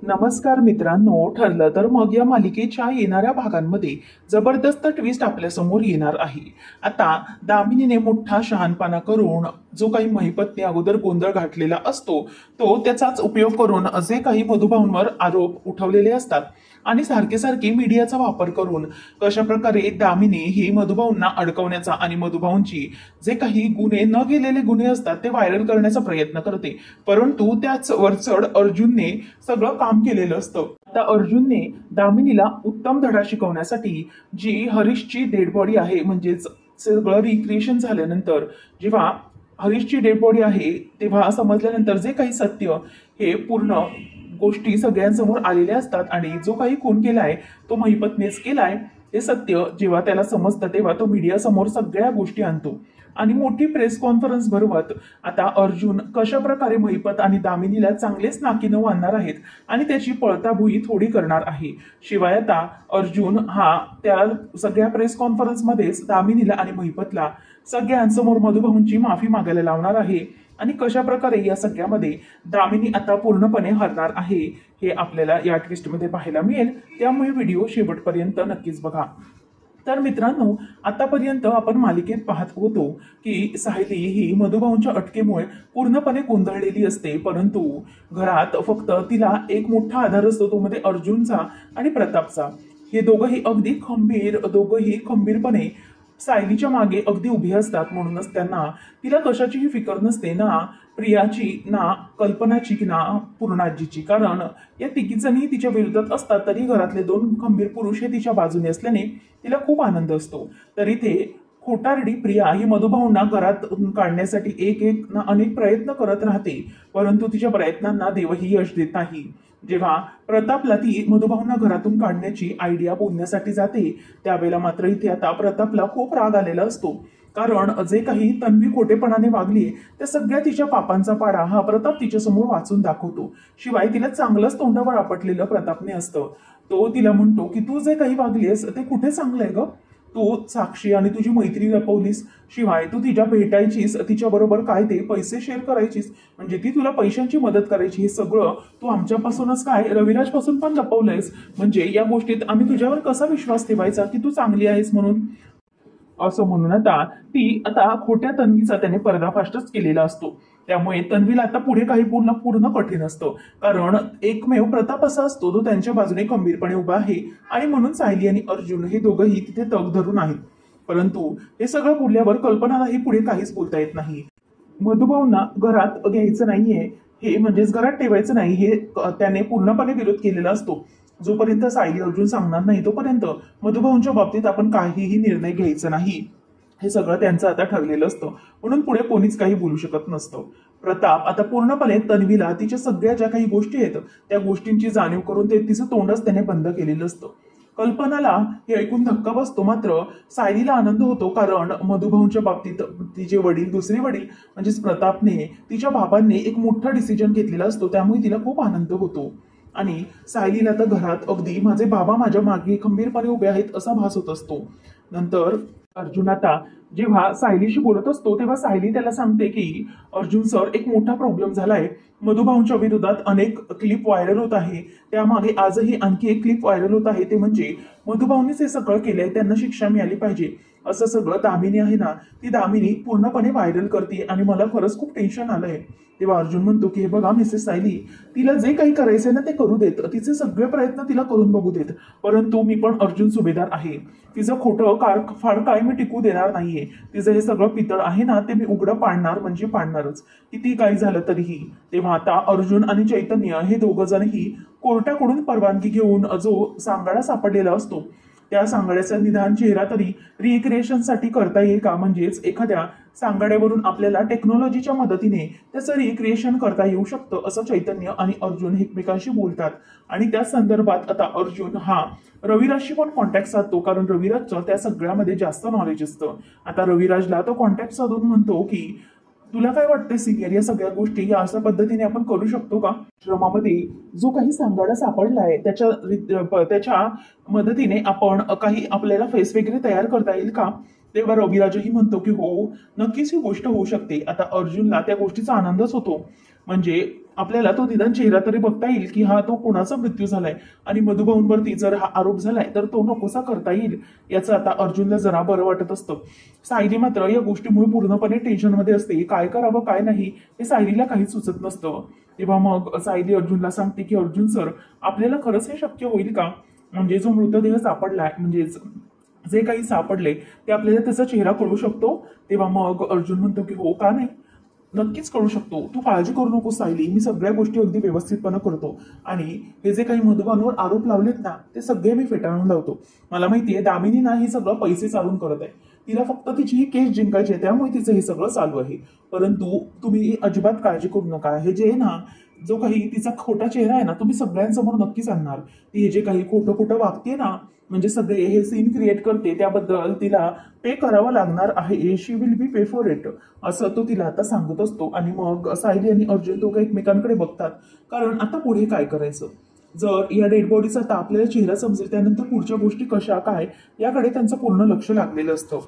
नमस्कार मित्रांनो, ठरलं तर मग या मालिकेच्या येणाऱ्या भागांमध्ये जबरदस्त ट्विस्ट आपल्या समोर येणार आहे. आता दामिनीने मोठा शहाणपणा करून जो काही महिपतने अगोदर गोंधळ घातलेला असतो तो त्याचाच उपयोग करून जे काही मधुभाऊंवर आरोप उठवलेले असतात आणि सारखे सारखे मीडियाचा वापर करून कशा प्रकारे दामिनी ही मधुभाऊंना अडकवण्याचा आणि मधुभाऊंची जे काही गुन्हे न गेलेले गुन्हे असतात ते व्हायरल करण्याचा प्रयत्न करते. परंतु त्याच वरचढ अर्जुनने सगळं काम केलेलं असतं. आता अर्जुनने दामिनीला उत्तम धडा शिकवण्यासाठी जी हरीशची डेड बॉडी आहे म्हणजेच सगळं रिक्रिएशन झाल्यानंतर जेव्हा हरीशची डेड बॉडी आहे तेव्हा समजल्यानंतर जे काही सत्य हे पूर्ण गोष्टी सगळ्यांसमोर आलेल्या असतात आणि जो काही खून केलाय तो महिपतनेच केलाय हे सत्य जेव्हा त्याला समजतं तेव्हा तो मीडिया समोर सगळ्या गोष्टी आणतो आणि मोठी प्रेस कॉन्फरन्स भरवत आता अर्जुन कशा प्रकारे महिपत आणि दामिनीला चांगलेच नाकीनं आणणार आहेत आणि त्याची पळताभुई थोडी करणार आहे. शिवाय आता अर्जुन हा त्या सगळ्या प्रेस कॉन्फरन्समध्येच दामिनीला आणि महिपतला सगळ्यांसमोर मधुभाऊंची माफी मागायला लावणार आहे आणि कशा प्रकारे या सगळ्यामध्ये दामिनी आता पूर्णपणे हरणार आहे हे आपल्याला या ट्विस्टमध्ये पाहायला मिळेल. त्यामुळे व्हिडिओ शेवटपर्यंत नक्कीच बघा. तर मित्रांनो, आतापर्यंत आपण मालिकेत पाहत होतो की सायली ही मधुभाऊंच्या अटकेमुळे पूर्णपणे गोंधळलेली असते, परंतु घरात फक्त तिला एक मोठा आधार असतो तो म्हणजे अर्जुनचा आणि प्रतापचा. हे दोघंही खंबीरपणे सायलीच्या मागे अगदी उभे असतात. म्हणूनच त्यांना तिला कशाचीही फिकर नसते, ना प्रियाची, ना कल्पनाची, की ना पूर्णाजीची. कारण या तिघीजणी तिच्या विरोधात असतात तरी घरातले दोन खंबीर पुरुष हे तिच्या बाजूने असल्याने तिला खूप आनंद असतो. तर इथे खोटारडी प्रिया ही मधुभाऊंना घरात काढण्यासाठी अनेक प्रयत्न करत राहते, परंतु तिच्या प्रयत्नांना देवही यश देत नाही. जेव्हा प्रतापला ती मधुभाऊंना घरातून काढण्याची आयडिया बोलण्यासाठी जाते त्यावेळेला मात्र इथे आता प्रतापला खूप राग आलेला असतो. कारण जे काही तन्वी खोटेपणाने वागली त्या सगळ्या तिच्या पापांचा पाडा हा प्रताप तिच्या समोर वाचून दाखवतो. शिवाय तिला चांगलंच तोंडावर आपटलेलं प्रतापने असतं. तो तिला म्हणतो की तू जे काही वागलीस ते कुठे चांगलंय ग, तू साक्षी आणि तुझी मैत्री लपवलीस. शिवाय तू तिच्या भेटायचीस, तिच्या बरोबर काय ते पैसे शेअर करायचीस, म्हणजे ती तुला पैशांची मदत करायची. हे सगळं तू आमच्यापासूनच काय रविराज पासून पण लपवलंयस. म्हणजे या गोष्टीत आम्ही तुझ्यावर कसा विश्वास ठेवायचा की तू चांगली आहेस म्हणून. असं म्हणून आता खोट्या तन्वीचा त्याने पर्दाफाशच केलेला असतो. त्यामुळे तन्वीला आता पुढे काही पूर्ण कठीण असतं. कारण एकमेव प्रताप असा असतो तो त्यांच्या बाजूने खंबीरपणे उभा आहे आणि म्हणून सायली आणि अर्जुन हे दोघंही तिथे तग धरून आहेत. परंतु हे सगळं बोलल्यावर कल्पनालाही पुढे काहीच बोलता येत नाही. मधुभाऊंना घरात घ्यायचं नाहीये हे म्हणजेच घरात ठेवायचं नाही हे त्याने पूर्णपणे विरोध केलेला असतो. जोपर्यंत सायली अर्जुन सांगणार नाही तोपर्यंत मधुभाऊंच्या बाबतीत आपण काहीही निर्णय घ्यायचा नाही हे सगळं त्यांचं आता ठरलेलं असतं. म्हणून पुढे कोणीच काही बोलू शकत नसतं. प्रताप आता पूर्णपणे तन्वीला तिच्या सगळ्या ज्या काही गोष्टी आहेत त्या गोष्टींची जाणीव करून ते तिचं तोंडच त्याने बंद केलेलं असतं. कल्पनाला हे ऐकून धक्का बसतो, मात्र सायलीला आनंद होतो. कारण मधुभाऊंच्या बाबतीत तिचे वडील, दुसरे वडील म्हणजेच प्रतापने, तिच्या बाबांनी एक मोठा डिसिजन घेतलेला असतो. त्यामुळे तिला खूप आनंद होतो आणि सायलीला तर घरात अगदी माझे बाबा माझ्या मागे खंबीरपणे उभे आहेत असा भास होत असतो. नंतर अर्जुन आता जेव्हा सायलीशी बोलत असतो तेव्हा सायली त्याला सांगते की अर्जुन सर, एक मोठा प्रॉब्लेम झालाय. मधुभाऊंच्या विरोधात अनेक क्लिप व्हायरल होत आहे, त्यामागे आजही आणखी एक क्लिप व्हायरल होत आहे. ते म्हणजे मधुभाऊंनीच हे सगळं केलंय, त्यांना शिक्षा मिळाली पाहिजे असं सगळं दामिनी आहे ना, ती दामिनी पूर्णपणे व्हायरल करते आणि मला खरंच खूप टेन्शन आलंय. तेव्हा अर्जुन म्हणतो की हे बघा मिसेस सायली, तिला जे काही करायचंय ना ते करू देत, तिचे सगळे प्रयत्न तिला करून बघू देत, परंतु मी पण अर्जुन सुभेदार आहे. तिचं खोटं फार काय मी टिकू देणार नाहीये. तिचं हे सगळं पितळ आहे ना ते मी उघडं पाडणार म्हणजे पाडणारच, किती काही झालं तरीही. तेव्हा आता अर्जुन आणि चैतन्य हे दोघं जणही कोर्टाकडून परवानगी घेऊन जो सांगाडा सापडलेला असतो त्या सांगाड्याचा निदान चेहरा तरी रिक्रिएशनसाठी करता येईल का, म्हणजेच एखाद्या सांगाड्यावरून आपल्याला टेक्नॉलॉजीच्या मदतीने त्याचं रिक्रिएशन करता येऊ शकतं असं चैतन्य आणि अर्जुन एकमेकांशी बोलतात. आणि त्या संदर्भात आता अर्जुन हा रविराजशी पण कॉन्टॅक्ट साधतो, कारण रविराजचं त्या सगळ्यामध्ये जास्त नॉलेज असतं. आता रविराजला तो कॉन्टॅक्ट साधून म्हणतो की तुला काय वाटतं सिनियर, या सगळ्या गोष्टी या अशा पद्धतीने आपण करू शकतो का? श्रमामध्ये जो काही सांगाडा सापडलाय त्याच्या मदतीने आपण काही आपल्याला फेस वगैरे तयार करता येईल का? तेव्हा रविराजही म्हणतो की हो, नक्कीच ही गोष्ट होऊ शकते. आता अर्जुनला त्या गोष्टीचा आनंदच होतो. म्हणजे आपल्याला तो निदान चेहरा तरी बघता येईल की हा तो कोणाचा मृत्यू झालाय आणि मधुभाऊंवरती जर हा आरोप झालाय तर तो नकोसा करता येईल याचं आता अर्जुनला जरा बरं वाटत असतं. सायली मात्र या गोष्टीमुळे पूर्णपणे टेन्शनमध्ये असते. काय करावं काय नाही हे सायलीला काहीच सुचत नसतं. तेव्हा मग सायली अर्जुनला सांगते की अर्जुन सर, आपल्याला खरंच हे शक्य होईल का? म्हणजे जो मृतदेह सापडलाय, म्हणजे जे काही सापडले ते आपल्याला त्याचा चेहरा कळू शकतो? तेव्हा मग अर्जुन म्हणतो की हो, का नाही, नक्कीच कळू शकतो. तू काळजी करू नको सायली, मी सगळ्या गोष्टी अगदी व्यवस्थितपणे करतो आणि हे जे काही मधुबानवर आरोप लावलेत ना ते सगळे मी फेटाळून लावतो. मला माहितीये दामिनी ना हे सगळं पैसे चालून करत आहे. तिला फक्त तिची ही केस जिंकायची आहे, त्यामुळे तिचं हे सगळं चालू आहे. परंतु तुम्ही अजिबात काळजी करू नका. हे जे आहे ना, जो काही तिचा खोटा चेहरा आहे ना, तुम्ही सगळ्यांसमोर नक्कीच आणणार. ती हे जे काही खोटं खोटं वागते ना, म्हणजे सगळे हे सीन क्रिएट करते, त्याबद्दल तिला पे करावं लागणार आहे. She will be pay for it, असं तो तिला आता सांगत असतो. आणि मग सायली आणि अर्जुन दोघं एकमेकांकडे बघतात, कारण आता पुढे काय करायचं. जर या डेड बॉडीचा आता आपल्याला चेहरा समजेल, त्यानंतर पुढच्या गोष्टी कशा काय याकडे त्यांचं पूर्ण लक्ष लागलेलं असतं.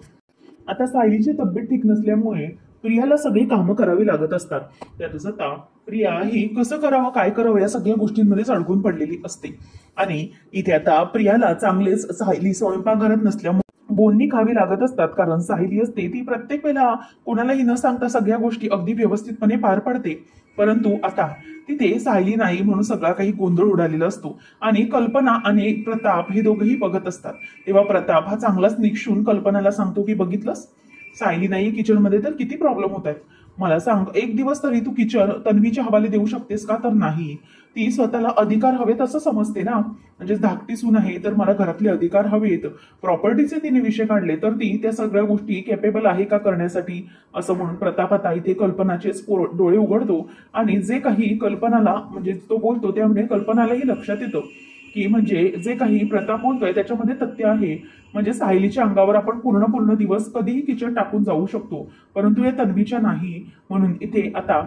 आता सायलीची तब्येत ठीक नसल्यामुळे प्रियाला सगळी कामं करावी लागत असतात. त्यातच आता प्रिया ही कसं करावं काय करावं या सगळ्या गोष्टींमध्ये अडकून पडलेली असते. आणि इथे आता प्रियाला चांगलेच सायली स्वयंपाकघरात नसल्यामुळे बोलणी खावी लागत असतात, कारण सायली असते ती प्रत्येक वेळेला कोणालाही न सांगता सगळ्या गोष्टी अगदी व्यवस्थितपणे पार पडते. परंतु आता तिथे सायली नाही म्हणून सगळा काही गोंधळ उडालेला असतो. आणि कल्पना आणि प्रताप हे दोघंही बघत असतात. तेव्हा प्रताप हा चांगलाच निक्षून कल्पनाला सांगतो की बघितलंस, सायली नाही किचनमध्ये तर किती प्रॉब्लेम होत आहेत. मला सांग, एक दिवस तरी तू किचन तन्वीच्या हवाले देऊ शकतेस का? तर नाही, ती स्वतःला अधिकार हवेत असं समजते ना. म्हणजे धाकटी सून आहे तर मला घरातले अधिकार हवेत. प्रॉपर्टीचे तिने विषय काढले तर ती त्या सगळ्या गोष्टी कॅपेबल आहे का करण्यासाठी, असं म्हणून प्रताप आता इथे कल्पनाचेच डोळे उघडतो. आणि जे काही कल्पनाला म्हणजे तो बोलतो त्यामुळे कल्पनालाही लक्षात येतं की म्हणजे जे काही प्रताप बोलतोय त्याच्यामध्ये तथ्य आहे. म्हणजे सायलीच्या अंगावर आपण पूर्ण दिवस कधीही किचन टाकून जाऊ शकतो, परंतु या तन्वीच्या नाही. म्हणून इथे आता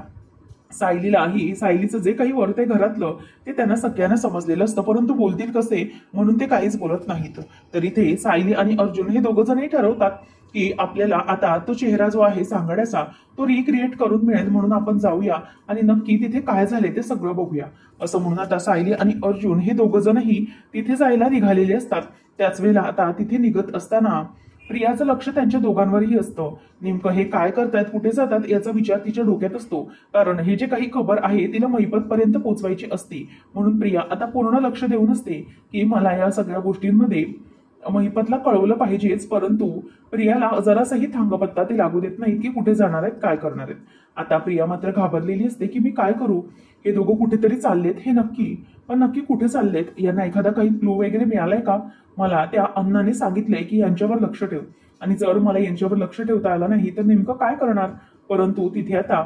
सायलीलाही सायलीचं जे काही वर्त आहे घरातलं ते त्यांना सगळ्यांना समजलेलं असतं, परंतु बोलतील कसे म्हणून ते काहीच बोलत नाहीत. तर इथे सायली आणि अर्जुन हे दोघं जणही ठरवतात की आपल्याला आता तो चेहरा जो आहे सांगाड्याचा तो रिक्रिएट करून मिळेल, म्हणून आपण जाऊया आणि नक्की तिथे काय झाले ते सगळं बघूया. असं म्हणून आता सायली आणि अर्जुन हे दोघं जणही तिथे जायला निघालेले असतात. त्याच वेळेला आता तिथे निघत असताना प्रियाचं लक्ष त्यांच्या दोघांवरही असतं. नेमकं हे काय करतायत, कुठे जातात याचा विचार तिच्या डोक्यात असतो, कारण हे जे काही खबर आहे तिला महिपत पर्यंत पोहोचवायची असते. म्हणून प्रिया आता पूर्ण लक्ष देऊन असते की मला या सगळ्या गोष्टींमध्ये महिपतला कळवलं पाहिजेच. परंतु प्रियाला जरासाही थांगपत्ता ते लागू देत नाहीत की कुठे जाणार आहेत काय करणार आहेत. आता प्रिया मात्र घाबरलेली असते की मी काय करू, हे दोघं कुठेतरी चाललेत हे नक्की, पण नक्की कुठे चाललेत, यांना एखादा काही क्लू वगैरे मिळालाय का? मला त्या अण्णाने सांगितलंय की यांच्यावर लक्ष ठेव, आणि जर मला यांच्यावर लक्ष ठेवता आलं नाही तर नेमकं काय करणार. परंतु तिथे आता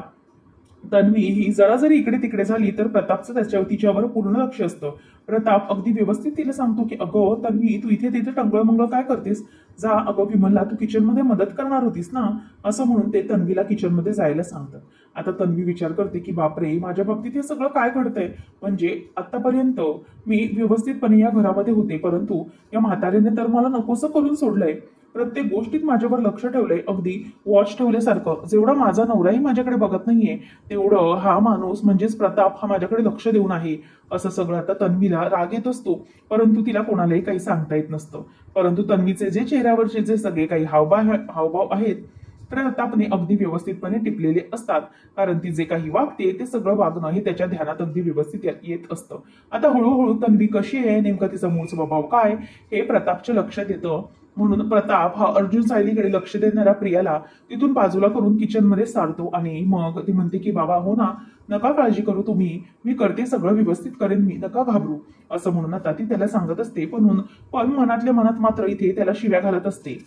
तन्वी ही जरा जरी इकडे तिकडे झाली तर प्रतापचं तिच्यावर पूर्ण लक्ष असतं. प्रताप अगदी व्यवस्थित तिला सांगतो की अगं तन्वी, तू इथे तिथे टंगळमंगळ काय करतेस, जा अगं विमलला तू किचनमध्ये मदत करणार होतीस ना, असं म्हणून ते तन्वीला किचनमध्ये जायला सांगतात. आता तन्वी विचार करते की बापरे, माझ्या बाबतीत हे सगळं काय घडतंय. म्हणजे आतापर्यंत मी व्यवस्थितपणे या घरामध्ये होते, परंतु या म्हातारीने तर मला नकोसं करून सोडलंय. प्रत्येक गोष्टीत माझ्यावर लक्ष ठेवलंय, अगदी वॉच ठेवल्यासारखं. जेवढा माझा नवराही माझ्याकडे बघत नाहीये तेवढं हा माणूस म्हणजेच प्रताप हा माझ्याकडे लक्ष देऊन आहे. असं सगळं आता तन्वीला राग येत असतो, परंतु तिला कोणालाही काही सांगता येत नसतं. परंतु तन्वीचे जे चेहऱ्यावरचे जे सगळे काही हावभाव आहेत प्रतापने अगदी व्यवस्थितपणे टिपलेले असतात, कारण ती जे काही वागते ते सगळं वागणं हे त्याच्या ध्यानात अगदी व्यवस्थित येत असतं. आता हळूहळू तन्वी कशी आहे, नेमका तिचा मूळ स्वभाव काय हे प्रतापच्या लक्षात येतं. म्हणून प्रताप हा अर्जुन सायलीकडे लक्ष देणाऱ्या प्रियाला तिथून बाजूला करून किचनमध्ये सारतो. आणि मग ती म्हणते की बाबा हो ना, नका काळजी करू तुम्ही, मी करते सगळं व्यवस्थित करेन, मी नका घाबरू, असं म्हणून आता ती त्याला सांगत असते. पण मनातल्या मनात मात्र इथे त्याला शिव्या घालत असते.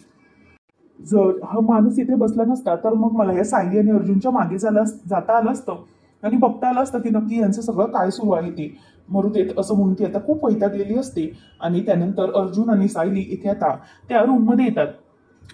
जर हा माणूस इथे बसला नसता तर मग मला या सायली आणि अर्जुनच्या मागे जाता आलं असतं आणि बघता आलं असतं की नक्की यांचं सगळं काय सुरू आहे ते. मरुदेत असं म्हणून ती आता खूप वैतागलेली असते. आणि त्यानंतर अर्जुन आणि सायली इथे आता त्या रूममध्ये येतात,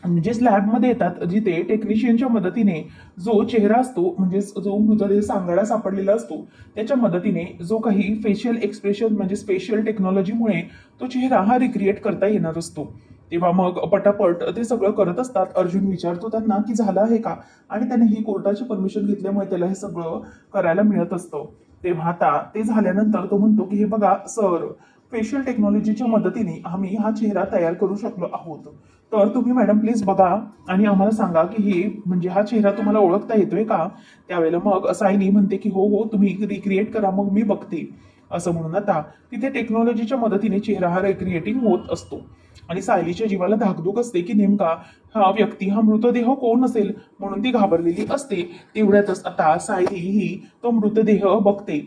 म्हणजे लॅबमध्ये येतात, जिथे टेक्निशियनच्या मदतीने जो चेहरा असतो, म्हणजे जो मृतदेह सांगाडा सापडलेला असतो त्याच्या मदतीने जो काही फेशियल एक्सप्रेशन म्हणजे स्पेशल टेक्नॉलॉजीमुळे तो चेहरा हा रिक्रिएट करता येणार असतो. तेव्हा मग पटापट ते सगळं करत असतात. अर्जुन विचारतो त्यांना की झालं आहे का, आणि त्याने ही कोर्टाची परमिशन घेतल्यामुळे त्याला हे सगळं करायला मिळत असतं. तेव्हा आता ते झाल्यानंतर तो म्हणतो की हे बघा सर, फेशियल टेक्नॉलॉजीच्या मदतीने आम्ही हा चेहरा तयार करू शकलो आहोत. तर तुम्ही मॅडम प्लीज बघा आणि आम्हाला सांगा की हे म्हणजे हा चेहरा तुम्हाला ओळखता येतोय का. त्यावेळेला मग सायली म्हणते की हो हो, तुम्ही रिक्रिएट करा मग मी बघते. असं म्हणून आता तिथे टेक्नॉलॉजीच्या मदतीने चेहरा हा रिक्रिएटिंग होत असतो. आणि सायलीच्या जीवाला धाकधूक असते की नेमका हा व्यक्ती, हा मृतदेह कोण असेल, म्हणून ती घाबरलेली असते. तेवढ्यातच आता सायली ही तो मृतदेह बघते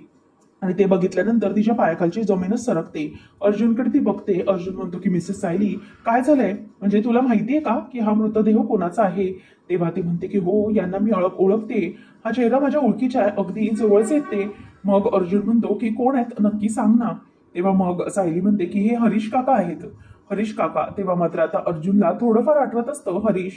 आणि ते बघितल्यानंतर तिच्या पायाखालची जमीनच सरकते. अर्जुनकडे ती बघते. अर्जुन म्हणतो की मिसेस सायली, काय झालंय, म्हणजे तुला माहितीये का की हा मृतदेह कोणाचा आहे. तेव्हा ती म्हणते की हो, यांना मी ओळखते, हा चेहरा माझ्या ओळखीचा आहे, अगदी जवळच येते. मग अर्जुन म्हणतो की कोण आहेत नक्की सांग ना. तेव्हा मग सायली म्हणते की हे हरीश काका आहेत. हरीश काका. तेव्हा मात्र आता अर्जुनला थोडंफार आठवत असतं हरीश,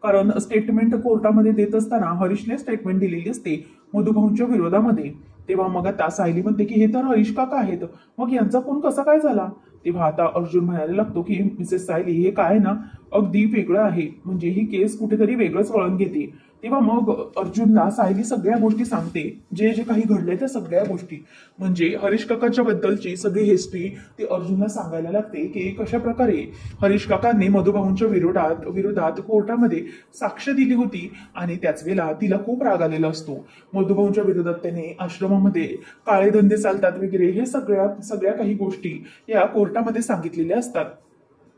कारण स्टेटमेंट कोर्टामध्ये देत असताना हरीशने स्टेटमेंट दिलेली असते मधुभाऊंच्या विरोधामध्ये. तेव्हा मग आता सायली म्हणते की हे तर हरीश काका आहेत, मग यांचा फोन कसा काय झाला. तेव्हा आता अर्जुन म्हणायला लागतो की मिसेस सायली, हे काय ना अगदी वेगळं आहे, म्हणजे ही केस कुठेतरी वेगळंच वळण घेते. तेव्हा मग अर्जुनला सायली सगळ्या गोष्टी सांगते, जे जे काही घडलंय त्या सगळ्या गोष्टी, म्हणजे हरीश काकाच्या बद्दलची सगळी हिस्ट्री ती अर्जुनला सांगायला लागते की कशा प्रकारे हरीश काकांनी मधुभाऊंच्या विरोधात विरोधात कोर्टामध्ये साक्ष दिली होती आणि त्याच वेळेला तिला खूप राग आलेला असतो. मधुभाऊंच्या विरोधात त्याने आश्रमामध्ये काळे धंदे चालतात वगैरे, हे सगळ्या काही गोष्टी या कोर्टामध्ये सांगितलेल्या असतात.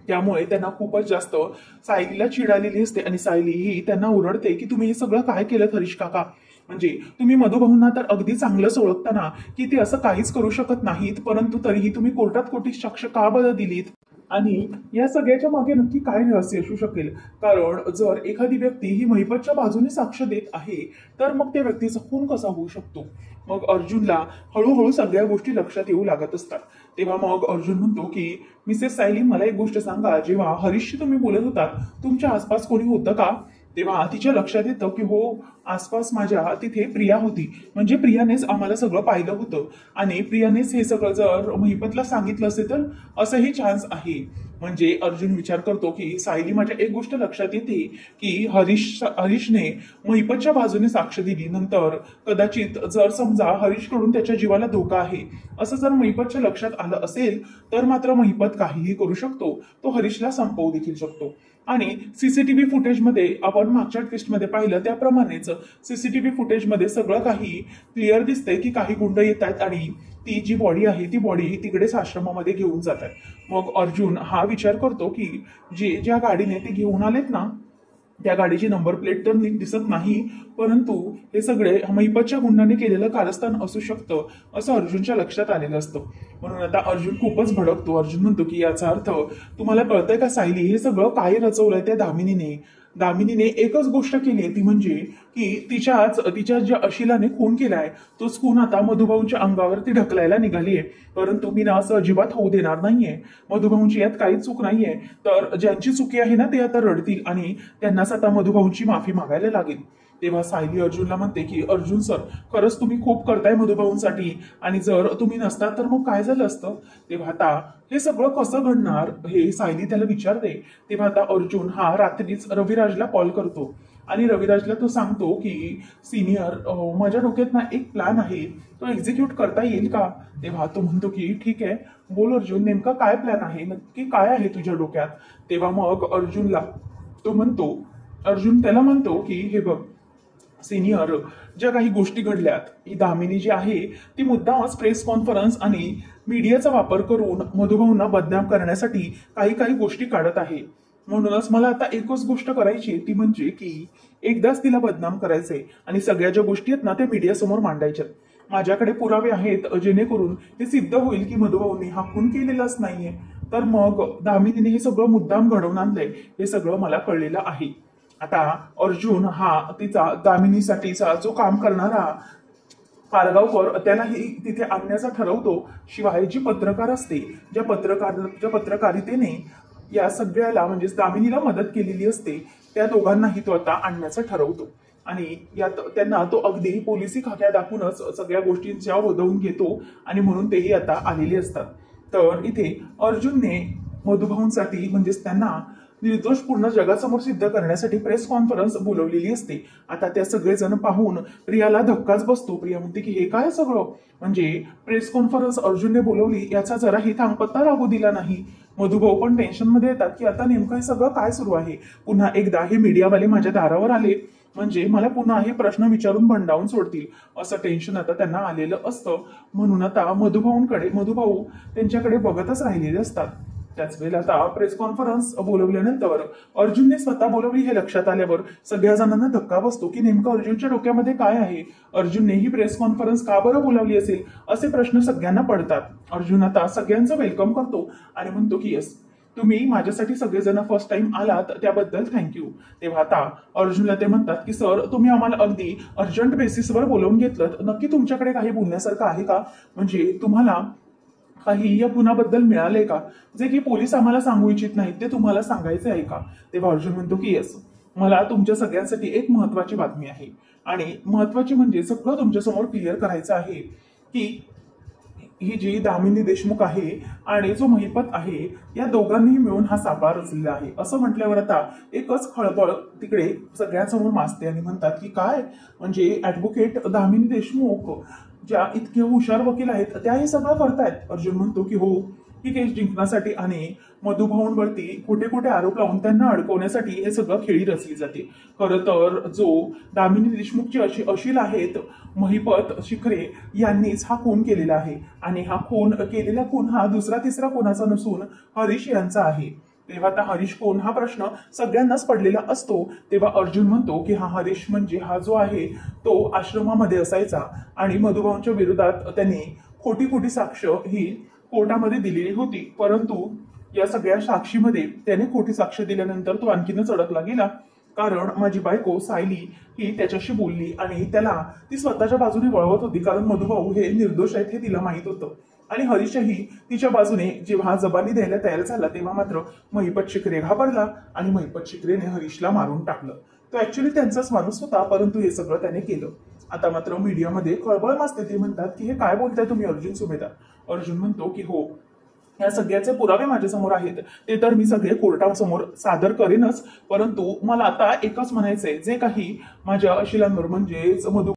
त्यामुळे त्यांना खूपच जास्त सायलीला चिड आलेली असते आणि सायली ही त्यांना ओरडते की तुम्ही हे सगळं काय केलं हरीश काका, म्हणजे तुम्ही मधुभाऊंना तर अगदी चांगलंच ओळखताना की ते असं काहीच करू शकत नाहीत, परंतु तरीही तुम्ही कोर्टात कोटी साक्ष का बरं दिलीत. आणि या सगळ्याच्या मागे नक्की काय रहस्य असू शकेल, कारण जर एखादी व्यक्ती ही महिपतच्या बाजूने साक्ष देत आहे तर मग त्या व्यक्तीचा खून कसा होऊ शकतो. मग अर्जुनला हळूहळू सगळ्या गोष्टी लक्षात येऊ लागत असतात. तेव्हा मग अर्जुन म्हणतो की मिसेस सायली, मला एक गोष्ट सांगा, जेव्हा हरीशशी तुम्ही बोलत होतात तुमच्या आसपास कोणी होतं का. तेव्हा तिच्या लक्षात येतं की हो, आसपास माझ्या तिथे प्रिया होती, म्हणजे प्रियानेच आम्हाला सगळं पाहिलं होतं आणि प्रियानेच हे सगळं जर महिपतला सांगितलं असेल तर असंही चान्स आहे. म्हणजे अर्जुन विचार करतो की सायली, माझ्या एक गोष्ट लक्षात येते की हरीशने महिपतच्या बाजूने साक्ष दिली, नंतर कदाचित जर समजा हरीशकडून त्याच्या जीवाला धोका आहे असं जर महिपतच्या लक्षात आलं असेल तर मात्र महिपत काहीही करू शकतो, तो हरीशला संपवू देखील शकतो. आणि सीसीटीव्ही फुटेजमध्ये आपण मागच्या ट्विस्टमध्ये पाहिलं त्याप्रमाणेच सीसीटीव्ही फुटेजमध्ये सगळं काही क्लिअर दिसतंय की काही गुंड येत आहेत आणि ती जी बॉडी आहे ती बॉडी तिकडेच आश्रमामध्ये घेऊन जातात. मग अर्जुन हा विचार करतो की ज्या गाडीने ते घेऊन आलेत ना त्या गाडीची नंबर प्लेट तर नीट दिसत नाही, परंतु हे सगळे महिपतच्या गुंडाने केलेलं कारस्थान असू शकतं असं अर्जुनच्या लक्षात आलेलं असतं. म्हणून आता अर्जुन खूपच भडकतो. अर्जुन म्हणतो की याचा अर्थ तुम्हाला कळतंय का सायली, हे सगळं काय रचवलंय त्या दामिनीने एकच गोष्ट केली आहे, ती म्हणजे की तिच्या ज्या अशिलाने खून केलाय तोच खून आता मधुभाऊंच्या अंगावरती ढकलायला निघालीये. परंतु मी ना असं अजिबात होऊ देणार नाहीये, मधुभाऊंची यात काहीच चूक नाहीये. तर ज्यांची चुकी आहे ना ते आता रडतील आणि त्यांनाच आता मधुभाऊंची माफी मागायला लागेल. तेव्हा सायली अर्जुनला म्हणते की अर्जुन सर, खरंच तुम्ही खूप करताय मधुभाऊंसाठी, आणि जर तुम्ही नसता तर मग काय झालं असतं. तेव्हा आता हे सगळं कसं घडणार हे सायली त्याला विचारते. तेव्हा आता अर्जुन हा रात्रीच रविराजला कॉल करतो आणि रविराजला तो सांगतो की सिनियर, माझ्या डोक्यात ना एक प्लॅन आहे, तो एक्झिक्यूट करता येईल का. तेव्हा तो म्हणतो की ठीक आहे, बोल अर्जुन, नेमका काय प्लॅन आहे, नक्की काय आहे तुझ्या डोक्यात. तेव्हा मग अर्जुन त्याला म्हणतो की हे बघ सिनियर, ज्या काही गोष्टी घडल्यात, ही दामिनी जी आहे ती मुद्दामच प्रेस कॉन्फरन्स आणि मीडियाचा वापर करून मधुभाऊंना बदनाम करण्यासाठी काही काही गोष्टी काढत आहे. म्हणूनच मला आता एकच गोष्ट करायची, ती म्हणजे की एकदाच तिला बदनाम करायचंय आणि सगळ्या ज्या गोष्टी आहेत ना त्या मीडियासमोर मांडायच्यात. माझ्याकडे पुरावे आहेत जेणेकरून हे सिद्ध होईल की मधुभाऊंनी हा खून केलेलाच नाहीये. तर मग दामिनीने हे सगळं मुद्दाम घडवून आणलंय, हे सगळं मला कळलेलं आहे. आता अर्जुन हा दामिनीसाठीचा जो काम करणारा पारगावकर त्यालाही तिथे आणण्याचा ठरवतो. शिवाय जी पत्रकार असते, ज्या पत्रकारितेने या सगळ्याला म्हणजे दामिनीला मदत केलेली असते, त्या दोघांनाही तो आता आणण्याचं ठरवतो. आणि यात त्यांना तो अगदी पोलिसी खाक्या दाखवूनच सगळ्या गोष्टींच्या वदवून घेतो आणि म्हणून तेही आता आलेले असतात. तर इथे अर्जुनने मधुभाऊंसाठी म्हणजेच त्यांना निर्दोष पूर्ण जगासमोर सिद्ध करण्यासाठी प्रेस कॉन्फरन्स बोलवलेली असते. आता त्या सगळेजण पाहून प्रियाला धक्काच बसतो. प्रिया म्हणते की हे काय सगळं, म्हणजे प्रेस कॉन्फरन्स अर्जुनने बोलवली याचा जराही थांगपत्ता लागू दिला नाही. मधुभाऊ पण टेन्शन मध्ये येतात की आता नेमकं हे सगळं काय सुरू आहे. पुन्हा एकदा हे मीडियावाले माझ्या दारावर आले म्हणजे मला पुन्हा हे प्रश्न विचारून भंडावून सोडतील असं टेन्शन आता त्यांना आलेलं असतं. म्हणून आता मधुभाऊ त्यांच्याकडे बघतच राहिलेले असतात. त्याच वेळेला आता प्रेस कॉन्फरन्स बोलवल्यानंतर अर्जुनने स्वतः बोलवली हे लक्षात आल्यावर सगळ्या जणांना धक्का बसतो की नेमकं अर्जुनच्या डोक्यामध्ये काय आहे. अर्जुनने ही प्रेस कॉन्फरन्स का बरं बोलावली असेल असे प्रश्न सगळ्यांना पडतात. अर्जुन आता सगळ्यांचं वेलकम करतो आणि म्हणतो की येस, तुम्ही माझ्यासाठी सगळेजण फर्स्ट टाइम आलात त्याबद्दल थँक्यू. तेव्हा आता अर्जुनला ते म्हणतात की सर, तुम्ही आम्हाला अगदी अर्जंट बेसिसवर बोलवून घेतलं, नक्की तुमच्याकडे काही बोलण्यासारखं आहे का, म्हणजे तुम्हाला काही या गुन्ह्याबद्दल मिळाले का, जे की पोलीस आम्हाला सांगू इच्छित नाहीत ते तुम्हाला सांगायचे आहे का. तेव्हा अर्जुन म्हणतो की येस, मला तुमच्या सगळ्यांसाठी एक महत्वाची बातमी आहे आणि महत्वाची म्हणजे सगळं तुमच्या समोर क्लिअर करायचं आहे की ही जी दामिनी देशमुख आहे आणि जो महिपत आहे या दोघांनीही मिळून हा सापळा रचलेला आहे. असं म्हटल्यावर आता एकच खळबळ तिकडे सगळ्यांसमोर माजते आणि म्हणतात की काय, म्हणजे ऍडव्होकेट दामिनी देशमुख ज्या इतके हुशार वकील आहेत त्या हे सगळं करतायत. अर्जुन म्हणतो की हो, ही केस जिंकण्यासाठी आणि मधुभाऊंवरती कुठे कुठे आरोप लावून त्यांना अडकवण्यासाठी हे सगळं खेळी रचली जाते. खरं तर जो दामिनी देशमुखची अशील आहेत महिपत शिखरे यांनीच हा खून केलेला आहे आणि हा केलेला खून हा दुसरा तिसरा कोणाचा नसून हरीश यांचा आहे. तेव्हा आता हरीश कोण हा प्रश्न सगळ्यांनाच पडलेला असतो. तेव्हा अर्जुन म्हणतो की हा हरीश म्हणजे हा जो आहे तो आश्रमामध्ये असायचा आणि मधुभाऊंच्या विरोधात त्यांनी खोटी खोटी साक्ष ही कोर्टामध्ये दिलेली होती. परंतु या सगळ्या साक्षीमध्ये त्याने खोटी साक्ष दिल्यानंतर तो आणखीनच अडकला गेला. कारण माझी बायको सायली ही त्याच्याशी बोलली आणि त्याला ती स्वतःच्या बाजूने वळवत होती, कारण मधुभाऊ हे निर्दोष आहेत हे तिला माहित होतं. आणि हरीशही तिच्या बाजूने जेव्हा जबानी द्यायला तयार झाला तेव्हा मात्र महिपत शिखरे घाबरला आणि महिपत शिखरेने हरीशला मारून टाकलं. तो ऍक्च्युली त्यांचाच माणूस होता, परंतु हे सगळं त्याने केलं. आता मात्र मीडियामध्ये खळबळ माजते. ते म्हणतात की हे काय बोलताय तुम्ही अर्जुन सुमेधा. अर्जुन म्हणतो की हो, या सगळ्याचे पुरावे माझ्यासमोर आहेत, ते तर मी सगळे कोर्टासमोर सादर करेनच, परंतु मला आता एकच म्हणायचंय, जे काही माझ्या अशिलांवर म्हणजेच मधु